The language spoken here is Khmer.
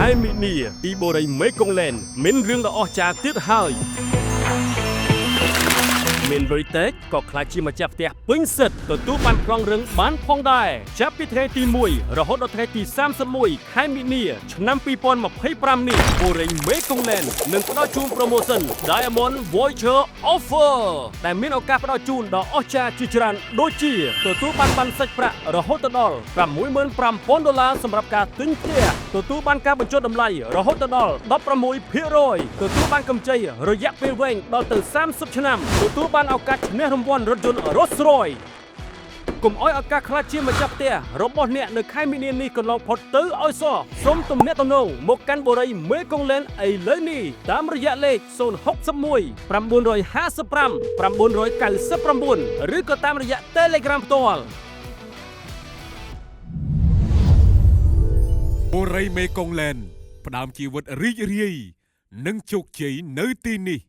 ហើយមីនីពីបូរីមេកុងឡែនមានរឿងដ៏អស្ចារ្យទៀតហើយមានបរិតេកក៏ខ្លាចជាម្ចាស់ផ្ទះពេញសិទ្ធទទួលបានប្លង់រឿងបានផងដែរចាប់ពីថ្ងៃទី1រហូតដល់ថ្ងៃទី31ខែមីនាឆ្នាំ2025នេះបូរីមេកុងឡែននឹងផ្ដល់ជូនប្រូម៉ូសិន Diamond Voucher Offer ដែលមានឱកាសផ្ដល់ជូនដ៏អស្ចារ្យជាច្រើនដូចជាទទួលបានបណ្ណសាច់ប្រាក់រហូតដល់$65,000សម្រាប់ការទិញផ្ទះទទួលបានការបញ្ចុះតម្លៃរហូតដល់ 16% ទទួលបានកម្ចីរយៈពេលវែងដល់ទៅ30ឆ្នាំទទួលបានឱកាសឈ្នះរង្វាន់រថយន្ត Rolls-Royce កុំឲ្យឱកាសខ្លាចជាម្ចាស់ផ្ទះរបស់អ្នកនៅខែមីនានេះកន្លងផុតទៅឲ្យសោះសូមទំនាក់ទំនងមកកាន់បូរីមេកុងឡែនឥឡូវនេះតាមរយៈលេខ061 955 999 ឬក៏តាមរយៈ Telegram ផ្ទាល់បូរីមេកុងឡែនផ្ដើមជីវិតរីករាយនិងជោគជ័យនៅទីនេះ